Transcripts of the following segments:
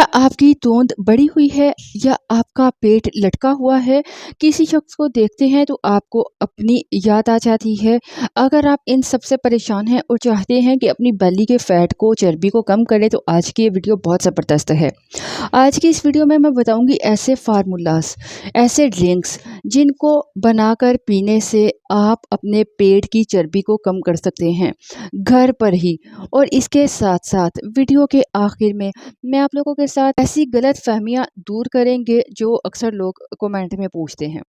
क्या आपकी तोंद बढ़ी हुई है या आपका पेट लटका हुआ है? किसी शख्स को देखते हैं तो आपको अपनी याद आ जाती है। अगर आप इन सब से परेशान हैं और चाहते हैं कि अपनी बेली के फैट को, चर्बी को कम करें तो आज की ये वीडियो बहुत ज़बरदस्त है। आज की इस वीडियो में मैं बताऊंगी ऐसे फार्मूलास, ऐसे ड्रिंक्स जिनको बनाकर पीने से आप अपने पेट की चर्बी को कम कर सकते हैं घर पर ही। और इसके साथ साथ वीडियो के आखिर में मैं आप लोगों के साथ ऐसी गलत फहमियाँ दूर करेंगे जो अक्सर लोग कमेंट में पूछते हैं।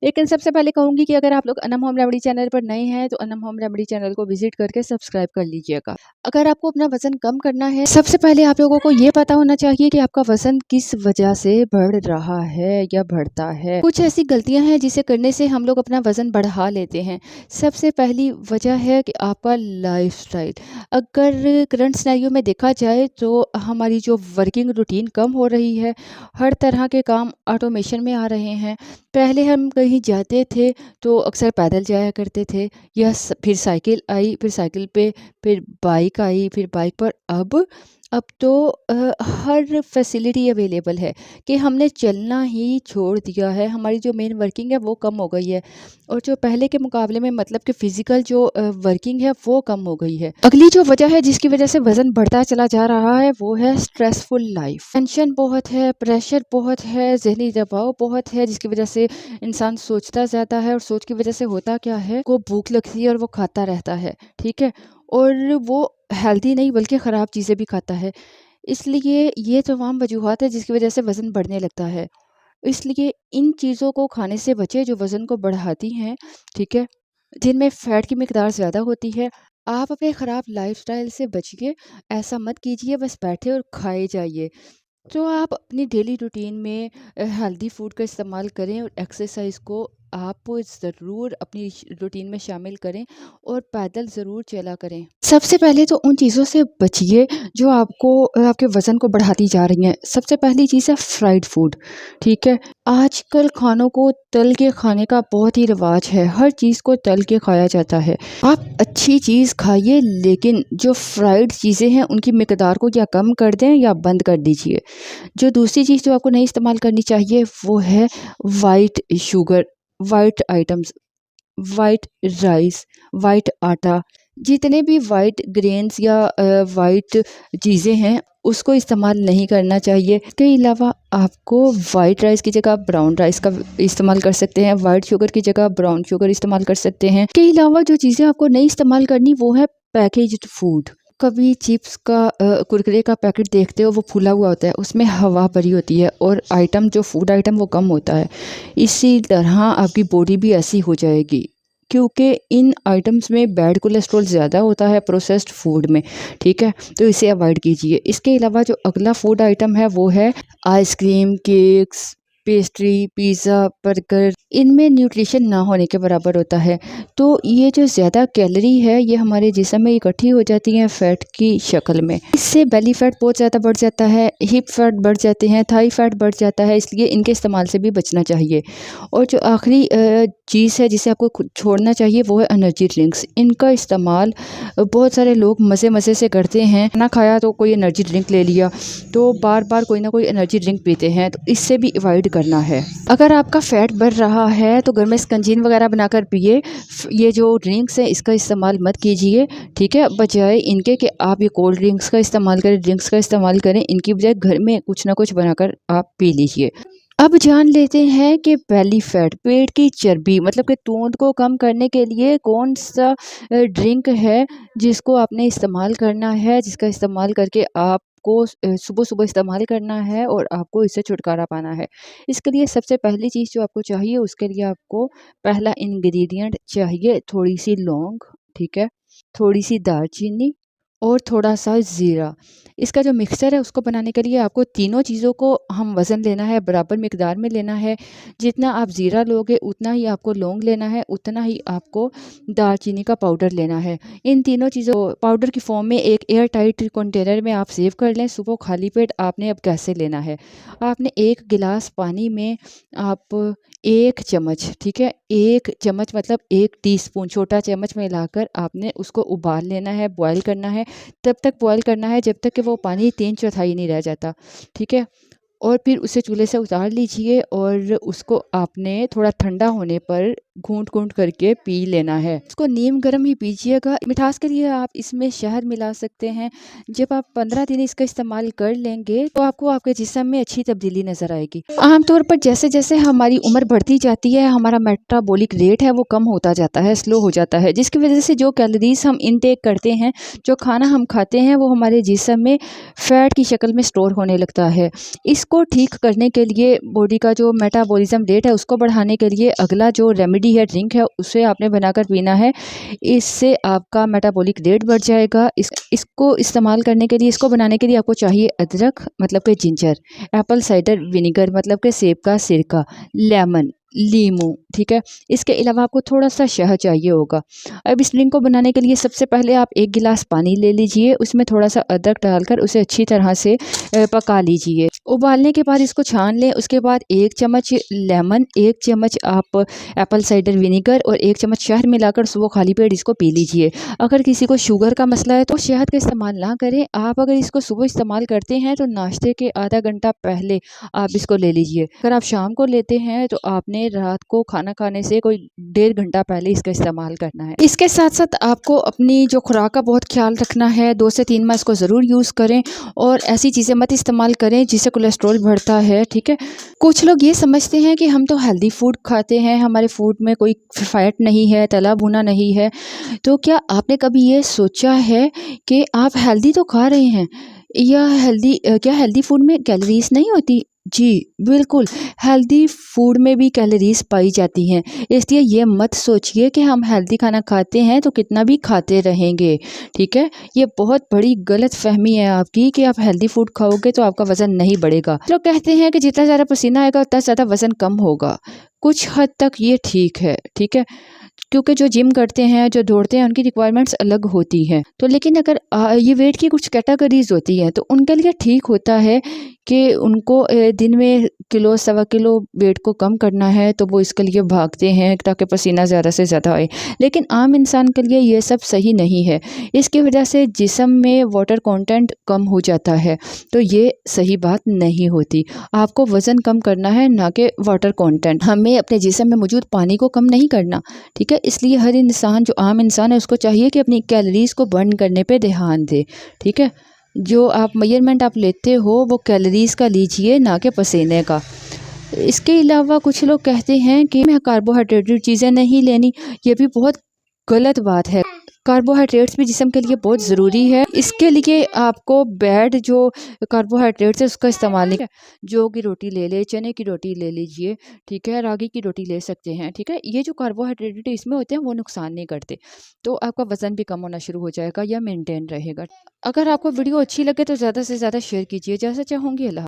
लेकिन सबसे पहले कहूँगी कि अगर आप लोग अनम होम रेमेडी चैनल पर नए हैं तो अनम होम रेमेडी चैनल को विजिट करके सब्सक्राइब कर लीजिएगा। अगर आपको अपना वजन कम करना है, सबसे पहले आप लोगों को ये पता होना चाहिए कि आपका वजन किस वजह से बढ़ रहा है या बढ़ता है। कुछ ऐसी गलतियां हैं जिसे करने से हम लोग अपना वजन बढ़ा लेते हैं। सबसे पहली वजह है कि आपका लाइफस्टाइल। अगर करंट सिनेरियो में देखा जाए तो हमारी जो वर्किंग रूटीन कम हो रही है, हर तरह के काम ऑटोमेशन में आ रहे हैं। पहले हम कहीं जाते थे तो अक्सर पैदल जाया करते थे, या फिर साइकिल आई, फिर साइकिल पे फिर बाइक आई, फिर बाइक पर अब तो हर फैसिलिटी अवेलेबल है कि हमने चलना ही छोड़ दिया है। हमारी जो मेन वर्किंग है वो कम हो गई है, और जो पहले के मुकाबले में मतलब कि फ़िज़िकल जो वर्किंग है वो कम हो गई है। अगली जो वजह है जिसकी वजह से वज़न बढ़ता चला जा रहा है वो है स्ट्रेसफुल लाइफ। टेंशन बहुत है, प्रेशर बहुत है, ज़हनी दबाव बहुत है, जिसकी वजह से इंसान सोचता ज़्यादा है, और सोच की वजह से होता क्या है, को भूख लगती है और वो खाता रहता है, ठीक है, और वो हेल्दी नहीं बल्कि ख़राब चीज़ें भी खाता है। इसलिए ये तमाम वजूहात है जिसकी वजह से वज़न बढ़ने लगता है। इसलिए इन चीज़ों को खाने से बचें जो वज़न को बढ़ाती हैं, ठीक है, जिनमें फ़ैट की मिकदार ज़्यादा होती है। आप अपने ख़राब लाइफ़स्टाइल से बचिए, ऐसा मत कीजिए बस बैठे और खाए जाइए। तो आप अपनी डेली रूटीन में हेल्दी फूड का इस्तेमाल करें, और एक्सरसाइज को आप ज़रूर अपनी रूटीन में शामिल करें, और पैदल ज़रूर चला करें। सबसे पहले तो उन चीज़ों से बचिए जो आपको आपके वज़न को बढ़ाती जा रही हैं। सबसे पहली चीज़ है फ्राइड फूड, ठीक है। आजकल खानों को तल के खाने का बहुत ही रिवाज है, हर चीज़ को तल के खाया जाता है। आप अच्छी चीज़ खाइए, लेकिन जो फ्राइड चीज़ें हैं उनकी मिकदार को या कम कर दें या बंद कर दीजिए। जो दूसरी चीज़ जो आपको नहीं इस्तेमाल करनी चाहिए वो है white sugar, white items, white rice, white आटा, जितने भी वाइट ग्रेन्स या वाइट चीज़ें हैं उसको इस्तेमाल नहीं करना चाहिए। इसके अलावा आपको वाइट राइस की जगह ब्राउन राइस का इस्तेमाल कर सकते हैं, वाइट शुगर की जगह ब्राउन शुगर इस्तेमाल कर सकते हैं। इसके अलावा जो चीज़ें आपको नहीं इस्तेमाल करनी वो है पैकेज्ड फूड। कभी चिप्स का कुरकुरे का पैकेट देखते हो, वो फूला हुआ होता है, उसमें हवा भरी होती है, और आइटम जो फूड आइटम वो कम होता है। इसी तरह आपकी बॉडी भी ऐसी हो जाएगी, क्योंकि इन आइटम्स में बैड कोलेस्ट्रॉल ज़्यादा होता है प्रोसेस्ड फूड में, ठीक है, तो इसे अवॉइड कीजिए। इसके अलावा जो अगला फूड आइटम है वो है ice cream, cakes, pastry, pizza, burger. इनमें न्यूट्रिशन ना होने के बराबर होता है। तो ये जो ज़्यादा कैलोरी है ये हमारे जिस्म में इकट्ठी हो जाती हैं फ़ैट की शक्ल में। इससे बेली फैट बहुत ज़्यादा बढ़ जाता है, हिप फैट बढ़ जाते हैं, थाई फैट बढ़ जाता है, इसलिए इनके इस्तेमाल से भी बचना चाहिए। और जो आखिरी चीज़ है जिसे आपको खुद छोड़ना चाहिए वो है एनर्जी ड्रिंक्स। इनका इस्तेमाल बहुत सारे लोग मज़े मज़े से करते हैं। खाना खाया तो कोई एनर्जी ड्रिंक ले लिया, तो बार बार कोई ना कोई एनर्जी ड्रिंक पीते हैं, तो इससे भी अवॉइड करना है। अगर आपका फ़ैट बढ़ रहा है तो घर में स्कंजीन वगैरह बनाकर पिए। ये जो ड्रिंक्स हैं इसका इस्तेमाल मत कीजिए, ठीक है, बजाय इनके कि आप ये कोल्ड ड्रिंक्स का इस्तेमाल करें, ड्रिंक्स का इस्तेमाल करें। इनकी बजाय घर में कुछ ना कुछ बनाकर आप पी लीजिए। अब जान लेते हैं कि बेली फैट, पेट की चर्बी मतलब कि तोंद को कम करने के लिए कौन सा ड्रिंक है जिसको आपने इस्तेमाल करना है, जिसका इस्तेमाल करके आपको सुबह सुबह इस्तेमाल करना है और आपको इससे छुटकारा पाना है। इसके लिए सबसे पहली चीज़ जो आपको चाहिए, उसके लिए आपको पहला इंग्रेडिएंट चाहिए थोड़ी सी लौंग, ठीक है, थोड़ी सी दालचीनी और थोड़ा सा ज़ीरा। इसका जो मिक्सचर है उसको बनाने के लिए आपको तीनों चीज़ों को हम वज़न लेना है, बराबर मिकदार में लेना है। जितना आप ज़ीरा लोगे उतना ही आपको लौंग लेना है, उतना ही आपको दालचीनी का पाउडर लेना है। इन तीनों चीज़ों को पाउडर की फॉर्म में एक एयर टाइट कंटेनर में आप सेव कर लें। सुबह खाली पेट आपने अब कैसे लेना है, आपने 1 गिलास पानी में आप 1 चम्मच, ठीक है, 1 चम्मच मतलब 1 टीस्पून छोटा चम्मच मिलाकर आपने उसको उबाल लेना है, बॉयल करना है। तब तक बॉयल करना है जब तक कि वो पानी 3/4 नहीं रह जाता, ठीक है? और फिर उसे चूल्हे से उतार लीजिए और उसको आपने थोड़ा ठंडा होने पर घूंट-घूंट करके पी लेना है। इसको नीम गर्म ही पीजिएगा। मिठास के लिए आप इसमें शहद मिला सकते हैं। जब आप 15 दिन इसका इस्तेमाल कर लेंगे तो आपको आपके जिस्म में अच्छी तब्दीली नज़र आएगी। आमतौर पर जैसे-जैसे हमारी उम्र बढ़ती जाती है, हमारा मेटाबॉलिक रेट है वो कम होता जाता है, स्लो हो जाता है, जिसकी वज़ह से जो कैलोरीज़ हम इनटेक करते हैं, जो खाना हम खाते हैं वो हमारे जिस्म में फ़ैट की शक्ल में स्टोर होने लगता है। इसको ठीक करने के लिए बॉडी का जो मेटाबॉलिज्म रेट है उसको बढ़ाने के लिए अगला जो रेमेडी है, ड्रिंक है, उसे आपने बनाकर पीना है। इससे आपका मेटाबॉलिक रेट बढ़ जाएगा। इसको इस्तेमाल करने के लिए, इसको बनाने के लिए आपको चाहिए अदरक मतलब कि जिंजर, एप्पल साइडर विनेगर मतलब कि सेब का सिरका, लेमन, लीमू, ठीक है? इसके अलावा आपको थोड़ा-सा शहद चाहिए होगा। अब इस ड्रिंक को बनाने के लिए सबसे पहले आप 1 गिलास पानी ले लीजिए, उसमें थोड़ा-सा अदरक डालकर उसे अच्छी तरह से पका लीजिए। उबालने के बाद इसको छान लें, उसके बाद 1 चम्मच लेमन, 1 चम्मच आप एप्पल साइडर विनेगर और 1 चम्मच शहद मिलाकर सुबह खाली पेट इसको पी लीजिए। अगर किसी को शुगर का मसला है तो शहद का इस्तेमाल ना करें। आप अगर इसको सुबह इस्तेमाल करते हैं तो नाश्ते के आधा घंटा पहले आप इसको ले लीजिए। अगर आप शाम को लेते हैं तो आपने रात को खाना खाने से कोई 1.5 घंटा पहले इसका इस्तेमाल करना है। इसके साथ-साथ आपको अपनी जो खुराक का बहुत ख्याल रखना है। 2 से 3 माह इसको ज़रूर यूज़ करें और ऐसी चीज़ें मत इस्तेमाल करें जिससे कोलेस्ट्रॉल बढ़ता है, ठीक है? कुछ लोग ये समझते हैं कि हम तो हेल्दी फूड खाते हैं, हमारे फूड में कोई फैट नहीं है, तला भुना नहीं है। तो क्या आपने कभी ये सोचा है कि आप हेल्दी तो खा रहे हैं या क्या हेल्दी फूड में कैलोरीज़ नहीं होती? जी, बिल्कुल, हेल्दी फूड में भी कैलोरीज़ पाई जाती हैं। इसलिए ये मत सोचिए कि हम हेल्दी खाना खाते हैं तो कितना भी खाते रहेंगे, ठीक है? ये बहुत बड़ी गलतफ़हमी है आपकी कि आप हेल्दी फूड खाओगे तो आपका वज़न नहीं बढ़ेगा। लोग कहते हैं कि जितना ज़्यादा पसीना आएगा उतना ज़्यादा वज़न कम होगा। कुछ हद तक ये ठीक है, ठीक है? क्योंकि जो जिम करते हैं, जो दौड़ते हैं, उनकी रिक्वायरमेंट्स अलग होती हैं। तो लेकिन अगर ये वेट की कुछ कैटेगरीज़ होती हैं, तो उनके लिए ठीक होता है कि उनको दिन में किलो, सवा किलो वेट को कम करना है, तो वो इसके लिए भागते हैं ताकि पसीना ज़्यादा से ज़्यादा आए। लेकिन आम इंसान के लिए ये सब सही नहीं है। इसकी वजह से जिस्म में वाटर कंटेंट कम हो जाता है, तो ये सही बात नहीं होती। आपको वज़न कम करना है, ना कि वाटर कंटेंट। हमें अपने जिस्म में मौजूद पानी को कम नहीं करना, ठीक है? इसलिए हर इंसान, जो आम इंसान है, उसको चाहिए कि अपनी कैलोरीज़ को बर्न करने पे ध्यान दे, ठीक है? जो आप मेजरमेंट आप लेते हो वो कैलोरीज़ का लीजिए, ना कि पसीने का। इसके अलावा कुछ लोग कहते हैं कि मैं कार्बोहाइड्रेटेड चीज़ें नहीं लेनी, ये भी बहुत गलत बात है। कार्बोहाइड्रेट्स भी जिस्म के लिए बहुत ज़रूरी है। इसके लिए आपको बैड जो कार्बोहाइड्रेट्स है उसका इस्तेमाल नहीं है। जौ की रोटी ले लें, चने की रोटी ले लीजिए, ठीक है? रागी की रोटी ले सकते हैं, ठीक है? ये जो कार्बोहाइड्रेट इसमें होते हैं वो नुकसान नहीं करते। तो आपका वज़न भी कम होना शुरू हो जाएगा या मेंटेन रहेगा। अगर आपको वीडियो अच्छी लगे तो ज़्यादा से ज़्यादा शेयर कीजिए। जैसा चाहूँगी। अल्लाह